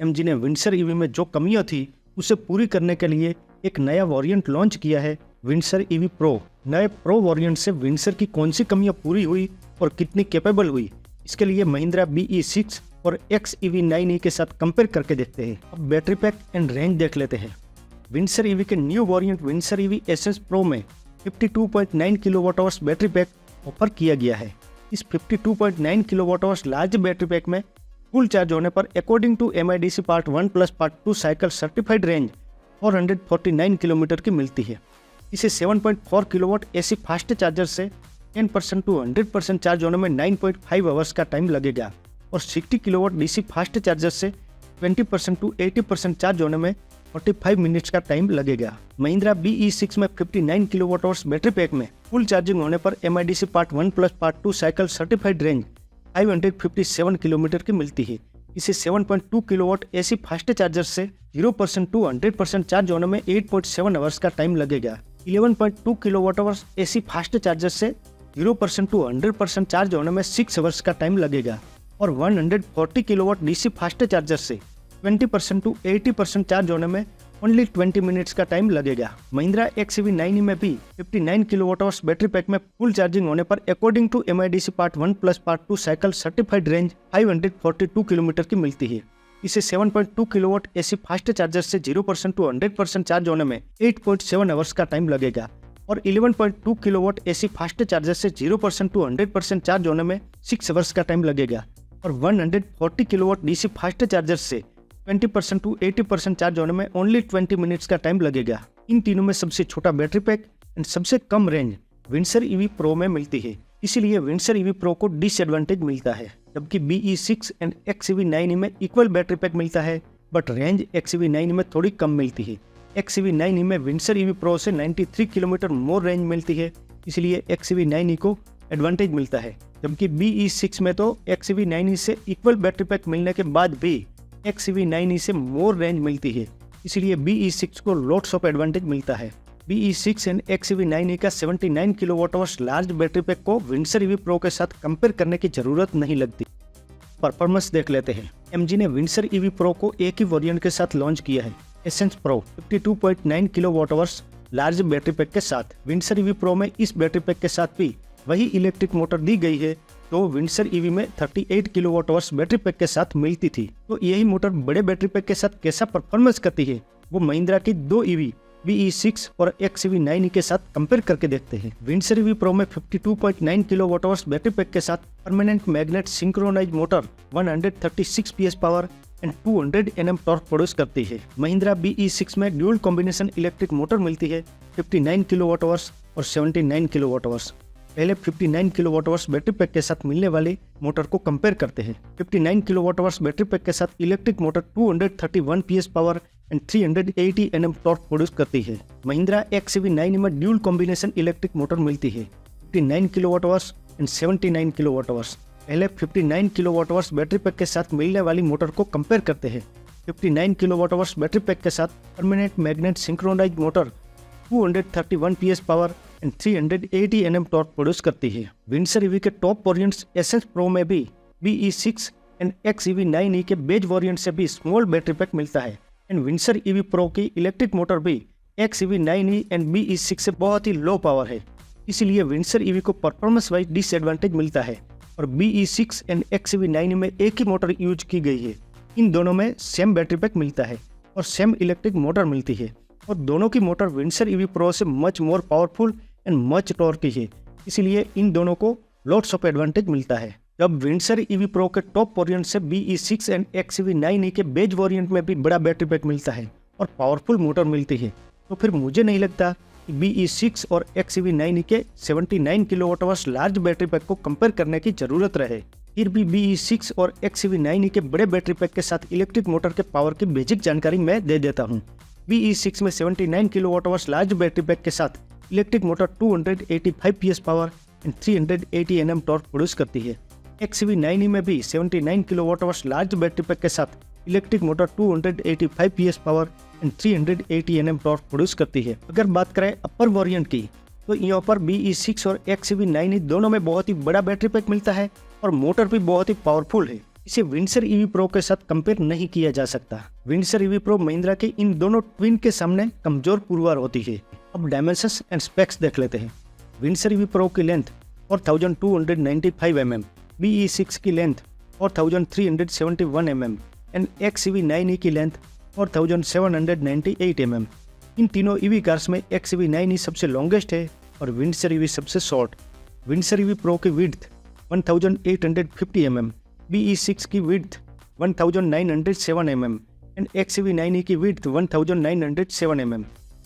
MG ने Windsor EV में जो कमियां थी उसे पूरी करने के लिए एक नया वेरिएंट लॉन्च किया है, विंडसर ईवी प्रो। नए प्रो वेरिएंट से विंडसर की कौन सी कमियां पूरी हुई और कितनी कैपेबल हुई, इसके लिए महिंद्रा BE6 और XEV9e के साथ कंपेयर करके देखते हैं। अब बैटरी पैक एंड रेंज देख लेते हैं। विंडसर ईवी के new variant Windsor EV essence Pro में 52.9 किलोवाट बैटरी पैक ऑफर किया गया है। इस 52.9 किलोवाट लार्ज बैटरी पैक में फुल चार्ज होने पर अकॉर्डिंग टू MIDC पार्ट 1 प्लस part 2 cycle certified range 449 kilometre की मिलती है। इसे 7.4 किलोवाट AC फास्ट चार्जर से 10% टू 100% चार्ज होने में 9.5 आवर्स का टाइम लगेगा और 60 किलोवाट DC फास्ट चार्जर से 20% टू 80% चार्ज होने में 45 मिनट्स का टाइम लगेगा। महिंद्रा BE6 में 59 किलोवाट बैटरी पैक में फुल चार्जिंग होने पर MIDC पार्ट 1 प्लस part 2 cycle certified range 557 kilometre की मिलती है। इसे 7.2 किलोवाट AC फास्ट चार्जर से 0% टू 100% चार्ज होने में 8.7 आवर्स का टाइम लगेगा। 11.2 kilowatt hours AC fast charger से 0% टू 100% चार्ज होने में 6 आवर्स का टाइम लगेगा और 140 किलोवाट DC फास्ट चार्जर से 20% टू 80% चार्ज होने में ओनली 20 मिनट्स का टाइम लगेगा। महिंद्रा XEV9e में भी 59 किलोवाट आवर्स बैटरी पैक में फुल चार्जिंग होने पर अकॉर्डिंग टू MIDC पार्ट 1 प्लस part 2 cycle certified range 542 kilometre की मिलती है। इसे 7.2 किलोवाट AC फास्ट चार्जर से 0% टू 100% चार्ज होने में 8.7 आवर्स का टाइम लगेगा और 11.2 किलोवाट AC फास्ट चार्जर से 0% टू 100% चार्ज होने में 6 आवर्स का टाइम लगेगा और 140 किलोवाट DC फास्ट चार्जर से 20% टू 80% चार्ज होने में ओनली 20 मिनट्स का टाइम लगेगा। इन तीनों में सबसे छोटा बैटरी पैक एंड सबसे कम रेंज विंडसर ईवी प्रो में मिलती है, इसीलिए विंडसर ईवी प्रो को डिसएडवांटेज मिलता है। जबकि BE6 एंड XEV9e में इक्वल बैटरी पैक मिलता है बट रेंज XEV9e में थोड़ी कम मिलती है। XEV9e में विंडसर ईवी प्रो से 93 किलोमीटर मोर रेंज मिलती है, इसलिए XEV9e को एडवांटेज मिलता है। जबकि BE6 में तो XEV9e से इक्वल बैटरी पैक मिलने के बाद भी XEV9e से मोर रेंज मिलती है, इसलिए BE6 को लॉट्स ऑफ एडवांटेज मिलता है। BE6 एंड XEV9e का 79 kilowatt hours large battery pack को विंडसर ईवी प्रो के साथ कंपेयर करने की जरूरत नहीं लगती। परफॉर्मेंस देख लेते हैं। MG ने विंडसर ईवी प्रो को एक ही वेरिएंट के साथ लॉन्च किया है, essence pro 52.9 kilowatt hours large battery pack के साथ। विंडसर ईवी प्रो में इस बैटरी पैक के साथ भी वही इलेक्ट्रिक मोटर दी गई है तो विंडसर ईवी में 38 किलोवाट आवर्स बैटरी पैक के साथ मिलती थी। तो यही मोटर बड़े बैटरी पैक के साथ कैसा परफॉर्मेंस करती है वो महिंद्रा की दो ईवी BE6 और XEV9e के साथ कंपेयर करके देखते हैं। विंडसर ईवी प्रो में 52.9 किलोवाट आवर्स बैटरी पैक के साथ permanent magnet synchronise motor 136 PS power and 200 Nm torque produce करती है। महिंद्रा BE6 में ड्यूल कॉम्बिनेशन इलेक्ट्रिक मोटर मिलती है 59 किलोवाट आवर्स और 79 किलोवाट आवर्स। पहले 59 किलोवाट आवर्स बैटरी पैक के साथ मिलने वाली मोटर को कंपेयर करते हैं। 59 किलोवाट आवर्स बैटरी पैक के साथ electric motor 231 PS power and 380 Nm torque produce करती है। महिंद्रा XEV9e में ड्यूल कॉम्बिनेशन इलेक्ट्रिक मोटर मिलती है 59 kilowatt hours and 79 kilowatt hours. पहले 59 किलोवाट आवर्स बैटरी पैक के साथ मिलने वाली मोटर को कंपेयर करते हैं। 59 किलोवाट आवर्स बैटरी पैक के साथ permanent magnet synchronise motor 231 PS power and 380 Nm torque produce करती है। विंडसर ईवी के टॉप वेरिएंट्स एसेंस प्रो में भी BE6 एंड XEV9e के बेज वेरिएंट से भी स्मॉल बैटरी पैक मिलता है एंड विंडसर ईवी प्रो की इलेक्ट्रिक मोटर भी XEV9e एंड BE6 से बहुत ही लो पावर है, इसीलिए विंडसर ईवी को परफॉर्मेंस वाइज डिसएडवांटेज मिलता है और BE6 एंड XEV9e में एक ही मोटर यूज की गई है। इन दोनों में सेम बैटरी पैक मिलता है और सेम इलेक्ट्रिक मोटर मिलती है और दोनों की मोटर विंडसर ईवी प्रो से much more powerful and much torquey है, इसीलिए इन दोनों को लॉट्स ऑफ एडवांटेज मिलता है। जब विंडसर ईवी प्रो के टॉप वेरिएंट से BE6 एंड XEV9e के बेज वेरिएंट में भी बड़ा बैटरी पैक मिलता है और पावरफुल मोटर मिलती है, तो फिर मुझे नहीं लगता कि BE6 और XEV9e के 79 kilowatt hours large battery pack को कंपेयर करने की जरूरत रहे। फिर भी BE6 और XEV9e के बड़े बैटरी पैक के साथ इलेक्ट्रिक मोटर के पावर की बेसिक जानकारी मैं दे देता हूँ। BE6 में 79 kilowatt hours large battery pack के साथ electric motor 285 PS power and 380 Nm torque produce करती है। XEV9e में भी 79 kilowatt hours large battery pack के साथ electric motor 285 PS power and 380 Nm torque produce करती है। अगर बात करें अपर वेरिएंट की तो यहाँ पर BE6 और XEV9e दोनों में बहुत ही बड़ा बैटरी पैक मिलता है और मोटर भी बहुत ही पावरफुल है। इसे विंडसर ईवी प्रो के साथ कंपेयर नहीं किया जा सकता। विंडसर ईवी प्रो महिंद्रा के इन दोनों ट्विन के सामने कमजोर पुरवार होती है। अब डायमेंशंस एंड स्पेक्स देख लेते हैं। विंडसर ईवी प्रो की लेंथ 4295 mm, BE6 की लेंथ 4371 mm एंड XEV9e की लेंथ 4798 mm। इन तीनों ईवी कार्स में XEV9e सबसे लॉन्गेस्ट है और विंडसर ईवी सबसे शॉर्ट। विंडसर ईवी प्रो की विड्थ 1850 mm, BE6 की विड्थ 1907 mm एंड XEV9e की width 1907 mm।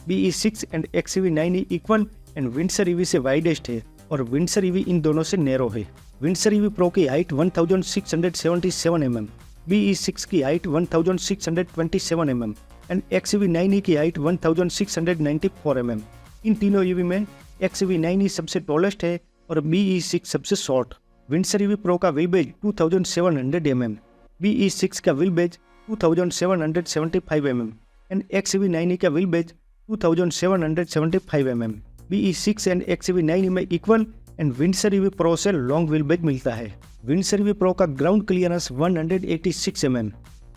BE6 and XEV9e equal and Windsor EV से वाइडेस्ट है और विंडसर ईवी इन दोनों से नैरो है। विंडसर ईवी प्रो की हाइट 1677 mm, BE6 की हाइट 1627 mm एंड XEV9e की हाइट 1694 mm। इन तीनों ईवी में XEV9e सबसे टॉलेस्ट है और BE6 सबसे शॉर्ट। विंडसर ईवी प्रो का व्हील बेज 2700 mm, BE6 का wheel beige 2775 mm and XEV9e का wheel beige 2775 mm। BE6 and XEV9e में equal and Windsor EV pro से लॉन्ग व्हील बेज मिलता है। विंडसर ईवी प्रो का ground clearance 186 mm,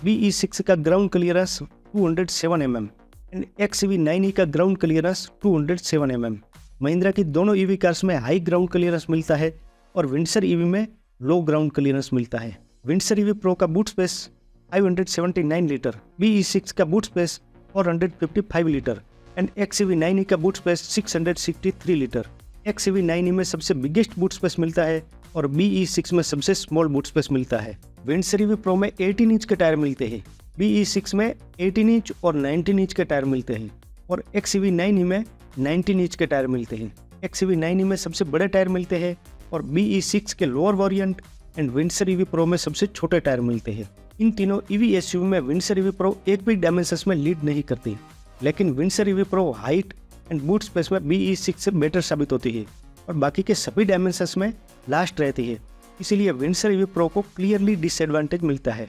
BE6 का ground clearance 207 mm and XEV9e का ground clearance 207 mm। Mahindra की दोनों ईवी कार्स में हाई ग्राउंड क्लियरेंस मिलता है और विंडसर ईवी में लो ग्राउंड क्लियरेंस मिलता है। विंडसर ईवी प्रो का बूट स्पेस 579 लीटर, BE6 का boot space 455 litre and XEV9e का बूट स्पेस 663 लीटर। XEV9e में सबसे बिगेस्ट बूट स्पेस मिलता है और BE6 में सबसे स्मॉल बूट स्पेस मिलता है। विंडसर ईवी प्रो में 18 इंच के टायर मिलते हैं, BE6 में 18 इंच और 19 इंच के टायर मिलते हैं और XEV9e में 19 इंच के टायर मिलते हैं। XEV9e में सबसे बड़े टायर मिलते हैं और BE6 के lower variant and Windsor EV Pro में सबसे छोटे टायर मिलते हैं। इन तीनों ईवी एसयूवी में विंडसर ईवी प्रो एक भी डायमेंशंस में लीड नहीं करती, लेकिन Windsor EV pro height and boot space में BE6 से बेटर साबित होती है और बाकी के सभी डायमेंशंस में लास्ट रहती है। इसीलिए विंडसर ईवी प्रो को क्लियरली डिसएडवांटेज मिलता है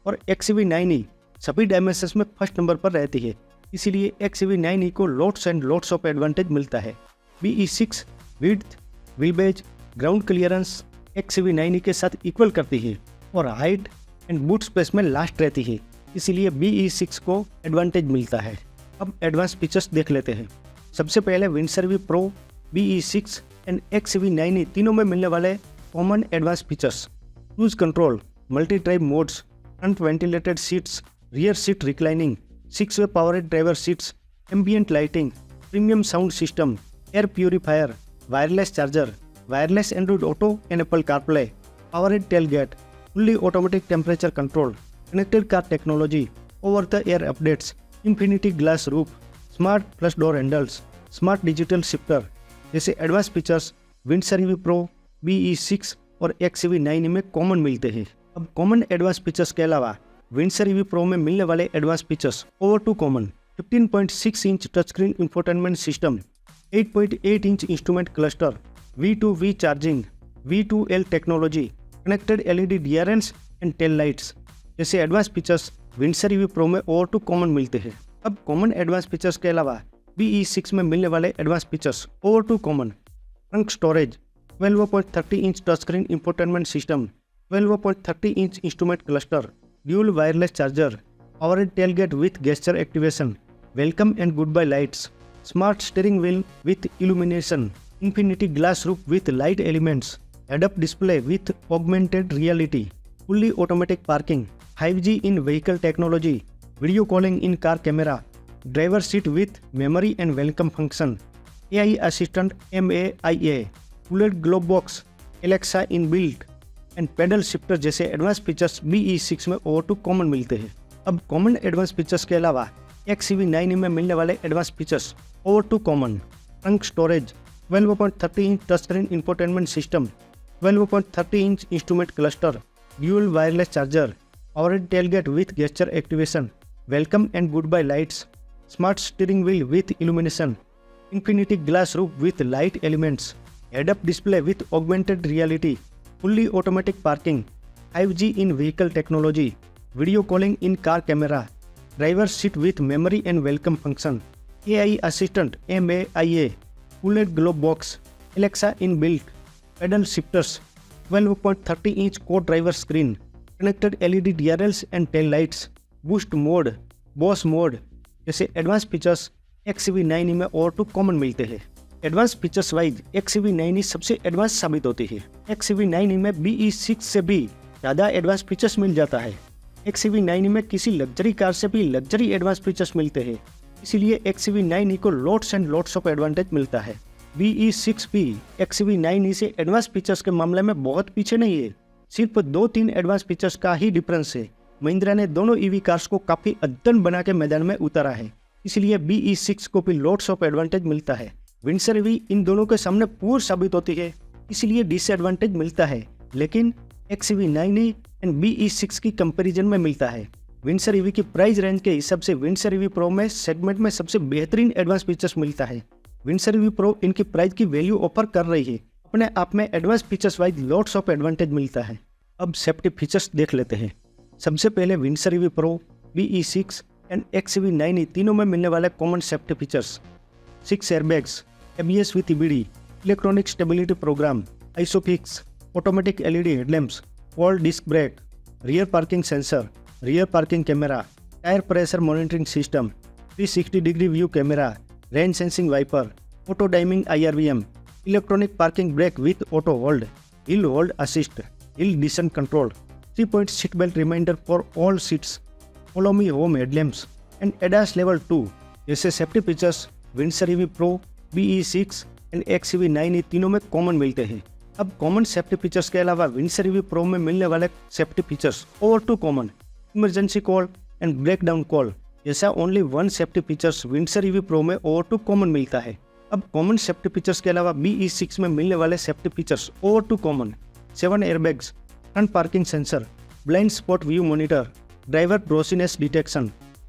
और XEV9e सभी डायमेंशंस में फर्स्ट नंबर पर रहती है। इसीलिए XEV9e को lots and lots of advantage मिलता है। BE6 width, wheel base, ground clearance XEV9e के साथ इक्वल करती है और हाइट एंड बूट स्पेस में लास्ट रहती है। इसीलिए BE6 को एडवांटेज मिलता है। अब एडवांस फीचर्स देख लेते हैं। सबसे पहले Windsor EV Pro, BE6 and XEV9e तीनों में मिलने वाले common advance features: cruise control, multi drive modes, front ventilated seats, rear seat reclining, 6-वे powered driver seats, ambient lighting, premium sound system, air purifier, wireless charger, wireless Android auto and Apple CarPlay, powered tailgate, fully automatic temperature control, connected car technology, over the air updates, infinity glass roof, smart flush door handles, smart digital shifter जैसे advance features Windsor EV Pro, BE6 और XEV9e में common मिलते हैं। अब common advance features के अलावा Windsor EV Pro में मिलने वाले advance features over to common: 15.6 inch touch screen infotainment system, 8.8 inch instrument cluster, V2V charging, V2L technology, connected LED DRLs and tail lights जैसे advance features Windsor EV Pro में over to common मिलते हैं। अब common advance features के अलावा BE6 में मिलने वाले advance features over to common: trunk storage, 12.30 inch touch screen infotainment system, 12.30 inch instrument cluster, dual wireless charger, powered tailgate with gesture activation, welcome and goodbye lights, smart steering wheel with illumination, infinity glass roof with light elements, head up display with augmented reality, fully automatic parking, 5G in vehicle technology, video calling in car camera, driver seat with memory and welcome function, AI assistant MAIA, bullet glove box, Alexa in built and pedal shifter जैसे advance features BE6 में over to common मिलते हैं। अब common advance features के अलावा XEV9e में मिलने वाले advance features over to common: trunk storage, 12.30 inch touch screen infotainment system, 12.30 inch instrument cluster, dual wireless charger, powered tailgate with gesture activation, welcome and goodbye lights, smart steering wheel with illumination, infinity glass roof with light elements, head up display with augmented reality, fully automatic parking, 5G in vehicle technology, video calling in car camera, driver seat with memory and welcome function, AI assistant MAIA, bullet glove box, Alexa in built, pedal shifters, 12.30 inch co driver screen, connected LED DRLs and tail lights, boost mode, boss mode जैसे advance features XUV9e में और to common मिलते हैं। Advance features wise XUV9e सबसे advance साबित होती है। XUV9e में BE6 से भी ज़्यादा एडवांस फीचर्स मिल जाता है। XUV9e में किसी लग्जरी कार से भी लग्जरी एडवांस फीचर्स मिलते हैं, इसीलिए XUV9e को lots and lots of advantage मिलता है। BE6 भी XUV9e से एडवांस फीचर्स के मामले में बहुत पीछे नहीं है, सिर्फ 2-3 एडवांस फीचर्स का ही डिफरेंस है। महिंद्रा ने दोनों ईवी कार्स को काफी अद्यतन बना के मैदान में उतारा है, इसलिए BE6 को भी लॉट्स ऑफ एडवांटेज मिलता है। विंडसर ईवी इन दोनों के सामने पूर साबित होती है, इसलिए डिसएडवांटेज मिलता है, लेकिन XUV9e एंड BE6 की कंपैरिजन में मिलता है। विंडसर ईवी की प्राइस रेंज के हिसाब से विंडसर ईवी प्रो में सेगमेंट में सबसे बेहतरीन एडवांस फीचर्स मिलता है। विंडसर ईवी प्रो इनकी प्राइस की वैल्यू ऑफर कर रही है, अपने आप में advance features wise lots of advantage मिलता है। अब सेफ्टी फीचर्स देख लेते हैं। सबसे पहले Windsor EV Pro, BE6 and XUV9e तीनों में मिलने वाले common safety features: 6 airbags, ABS with EBD, electronic stability program, isofix, automatic LED headlamps, all disc brake, rear parking sensor, rear parking camera, tyre pressure monitoring system, 360 degree view camera, rain sensing wiper, auto dimming IRVM, electronic parking brake with auto hold, hill hold assist, hill descent control, 3-point seat belt reminder for all seats, follow me home headlamps and ADAS level 2 जैसे safety features Windsor EV Pro, BE6 and XUV9e तीनों में common मिलते हैं। अब common safety features के अलावा Windsor EV Pro में मिलने वाले safety features over to common, emergency call and breakdown call जैसा only 1 safety features Windsor EV Pro में ओवर टू कॉमन मिलता है। अब कॉमन सेफ्टी फीचर्स के अलावा BE6 में मिलने वाले safety features over to common: 7 airbags, front parking sensor, blind spot view monitor, driver drowsiness detection,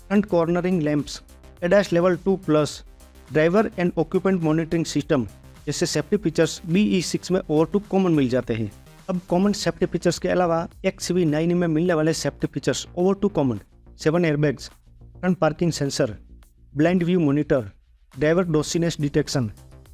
front cornering lamps, ADAS level 2+, driver and occupant monitoring system जैसे safety features BE6 में over to common मिल जाते हैं। अब common safety features के अलावा XUV9e में मिलने वाले safety features over to common: 7 airbags, front parking sensor, blind view monitor, driver drowsiness detection,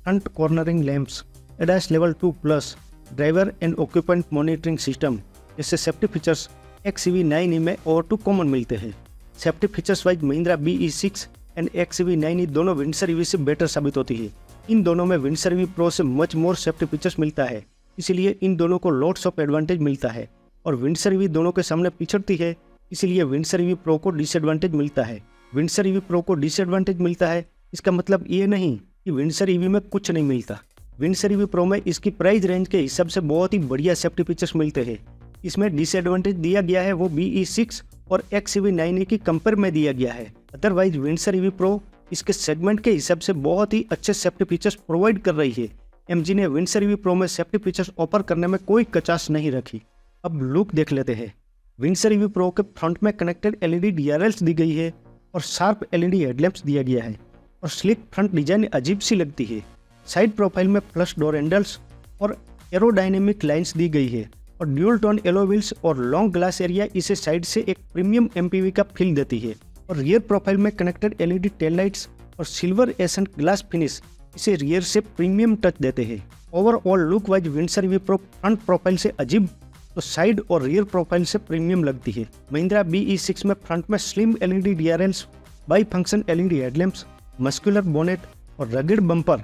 front cornering lamps, ADAS level 2+, driver and occupant monitoring system जैसे safety features XUV9e में over to common मिलते हैं। Safety features wise Mahindra BE6 and XUV9e दोनों Windsor EV से better साबित होती है। इन दोनों में विंडसर ईवी प्रो से मच मोर सेफ्टी फीचर्स मिलता है, इसीलिए इन दोनों को लॉट्स ऑफ एडवांटेज मिलता है। और विंडसर ईवी दोनों के सामने पिछड़ती है, इसीलिए विंडसर ईवी प्रो को डिसएडवांटेज मिलता है। विंडसर ईवी प्रो को डिसएडवांटेज मिलता है, इसका मतलब ये नहीं कि विंडसर ईवी में कुछ नहीं मिलता। विंडसर ईवी प्रो में इसकी प्राइस रेंज के हिसाब से बहुत ही बढ़िया सेफ्टी फीचर्स मिलते हैं। इसमें डिसएडवांटेज दिया गया है वो BE6 और XUV9e की कंपेयर में दिया गया है। अदरवाइज विंडसर ईवी प्रो इसके सेगमेंट के हिसाब से बहुत ही अच्छे सेफ्टी फीचर्स प्रोवाइड कर रही है। MG ने विंडसर ईवी प्रो में सेफ्टी फीचर्स ऑफर करने में कोई कचास नहीं रखी। अब लुक देख लेते हैं। विंडसर ईवी प्रो के फ्रंट में कनेक्टेड LED DRLs दी गई है और शार्प LED हेडलैम्प्स दिया गया है और स्लिक फ्रंट डिजाइन अजीब सी लगती है। साइड प्रोफाइल में फ्लश डोर हैंडल्स और एरोडायनेमिक लाइंस दी गई है और ड्यूल टोन एलो व्हील्स और लॉन्ग ग्लास एरिया इसे साइड से एक प्रीमियम MPV का फील देती है। और रियर प्रोफाइल में कनेक्टेड LED टेल लाइट्स और सिल्वर एसेंट ग्लास फिनिश इसे रियर से प्रीमियम टच देते हैं। Overall look wise Windsor EV pro front profile से अजीब तो साइड और रियर प्रोफाइल से प्रीमियम लगती है। महिंद्रा BE6 में फ्रंट में slim LED DRLs, by function LED headlamps, muscular bonnet और रगड़ बम्पर,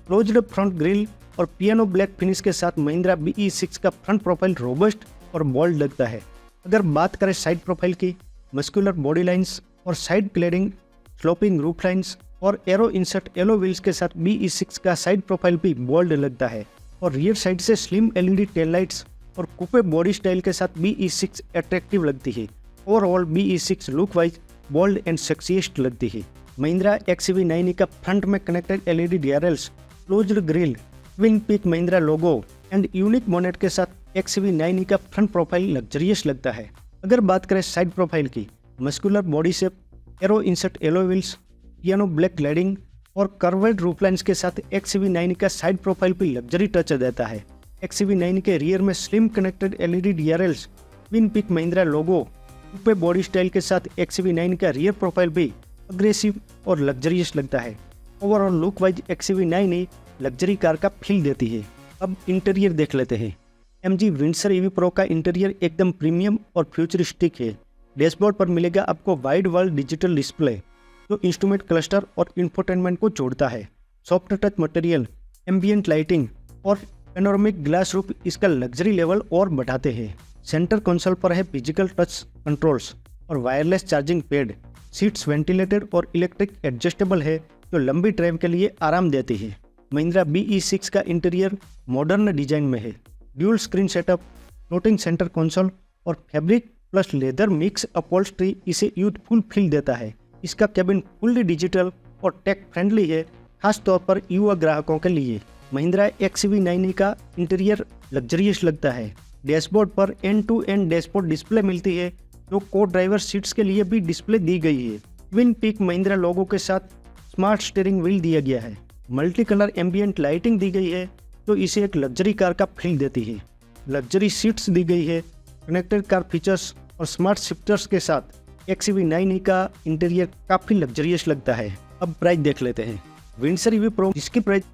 क्लोज्ड फ्रंट ग्रिल और पियानो ब्लैक फिनिश के साथ महिंद्रा BE6 का फ्रंट प्रोफाइल रोबस्ट और बोल्ड लगता है। अगर बात करें साइड प्रोफाइल की, मस्कुलर बॉडी लाइंस और side cladding, sloping roof lines और एरो इंसर्ट एलो व्हील्स के साथ BE6 का साइड प्रोफाइल भी बोल्ड लगता है। और रियर साइड से स्लिम LED टेल लाइट्स और कूपे बॉडी स्टाइल के साथ BE6 अट्रैक्टिव लगती है। Overall BE6 look wise bold and sexiest लगती है। महिंद्रा XUV9e का फ्रंट में connected LED DRLs, closed grille, twin peak Mahindra logo and unique bonnet के साथ XUV9e का फ्रंट प्रोफाइल लग्जरियस लगता है। अगर बात करें साइड प्रोफाइल की, muscular body shape, aero insert alloy wheels, piano black gliding और कर्वेड रूफ लाइन्स के साथ XUV9e का साइड प्रोफाइल भी लग्जरी टच देता है। XUV9e के रियर में slim connected LED DRLs, twin peak Mahindra logo, coupe body style के साथ XUV9e का रियर प्रोफाइल भी अग्रेसिव और लग्जरियस लगता है। Overall look wise XUV9e luxury car का फील देती है। अब इंटीरियर देख लेते हैं। MG विंडसर EV प्रो का इंटीरियर एकदम प्रीमियम और फ्यूचरिस्टिक है। डैशबोर्ड पर मिलेगा आपको वाइड वर्ल्ड डिजिटल डिस्प्ले जो इंस्ट्रूमेंट क्लस्टर और इंफोटेनमेंट को जोड़ता है। Soft touch material, ambient lighting और पेनोरामिक ग्लास रूफ इसका लग्जरी लेवल और बढ़ाते हैं। सेंटर कंसोल पर है फिजिकल टच कंट्रोल्स और wireless charging pad. Seats ventilated और इलेक्ट्रिक एडजस्टेबल है जो लंबी ड्राइव के लिए आराम देती है। महिंद्रा BE6 का इंटीरियर मॉडर्न डिजाइन में है। Dual screen setup, floating centre console और fabric plus leather mix upholstery इसे यूथफुल फील देता है। इसका केबिन फुल्ली डिजिटल और टेक फ्रेंडली है, खास तौर पर युवा ग्राहकों के लिए। महिंद्रा XUV9e का इंटीरियर लग्जरियस लगता है। डैशबोर्ड पर एंड-टू-एंड डैशबोर्ड डिस्प्ले मिलती है जो को ड्राइवर सीट्स के लिए भी डिस्प्ले दी गई है। ट्विन पीक महिंद्रा लोगो के साथ स्मार्ट स्टीयरिंग व्हील दिया गया है। मल्टी कलर एम्बियंट लाइटिंग दी गई है तो इसे एक लग्जरी कार का फील देती है। लग्जरी सीट्स दी गई है। कनेक्टेड कार फीचर्स और स्मार्ट शिफ्टर्स के साथ XUV9e का इंटीरियर काफ़ी लग्जरियस लगता है। अब प्राइस देख लेते हैं। विंडसर EV प्रो जिसकी प्राइस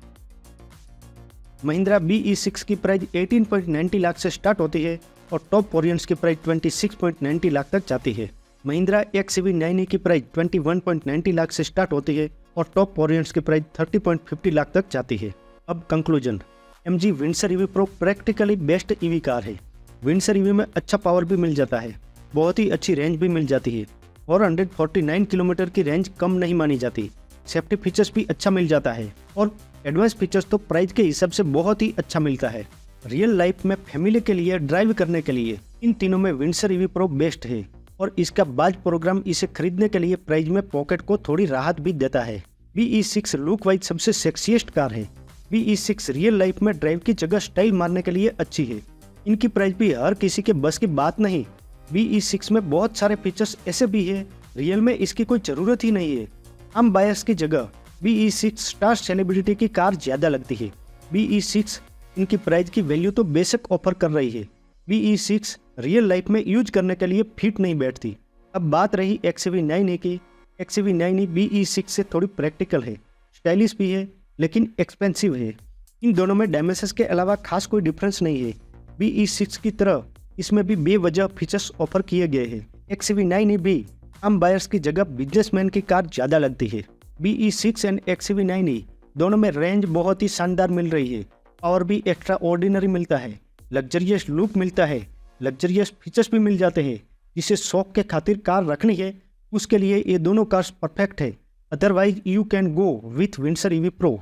महिंद्रा BE6 की प्राइस 18.90 लाख से स्टार्ट होती है और टॉप वेरिएंट्स की प्राइस 26.90 लाख तक जाती है। महिंद्रा XUV9e की प्राइस 21.90 लाख से स्टार्ट होती है और टॉप वेरिएंट्स की प्राइस 30.50 लाख तक जाती है। अब conclusion, MG Windsor EV pro practically best EV car है। विंडसर EV में अच्छा पावर भी मिल जाता है, बहुत ही अच्छी रेंज भी मिल जाती है। 449 किलोमीटर की रेंज कम नहीं मानी जाती। सेफ्टी फीचर्स भी अच्छा मिल जाता है और एडवांस फीचर्स तो प्राइस के हिसाब से बहुत ही अच्छा मिलता है। रियल लाइफ में फैमिली के लिए ड्राइव करने के लिए इन तीनों में विंडसर EV प्रो बेस्ट है और इसका बाज प्रोग्राम इसे खरीदने के लिए प्राइस में पॉकेट को थोड़ी राहत भी देता है। BE6 लुक वाइज सबसे सेक्सीएस्ट कार है। BE6 रियल लाइफ में ड्राइव की जगह स्टाइल मारने के लिए अच्छी है। इनकी प्राइस भी हर किसी के बस की बात नहीं। BE6 में बहुत सारे फीचर्स ऐसे भी है रियल में इसकी कोई ज़रूरत ही नहीं है। आम बायर्स की जगह BE6 स्टार सेलिब्रिटी की कार ज़्यादा लगती है। BE6 इनकी प्राइस की वैल्यू तो बेशक ऑफर कर रही है। BE6 रियल लाइफ में यूज करने के लिए फिट नहीं बैठती। अब बात रही XUV9e की। XUV9e BE6 से थोड़ी प्रैक्टिकल है, स्टाइलिश भी है लेकिन एक्सपेंसिव है। इन दोनों में डायमेंशंस के अलावा खास कोई डिफरेंस नहीं है। BE6 की तरह इसमें भी बेवजह फीचर्स ऑफर किए गए हैं। XUV9e भी आम बायर्स की जगह बिजनेसमैन की कार ज़्यादा लगती है। BE6 एंड XUV9e दोनों में रेंज बहुत ही शानदार मिल रही है और भी एक्स्ट्रा ऑर्डिनरी मिलता है। लग्जरियस लुक मिलता है, लग्जरियस फीचर्स भी मिल जाते हैं। जिसे शौक के खातिर कार रखनी है उसके लिए ये दोनों कार्स परफेक्ट है। Otherwise you can go with Windsor EV pro.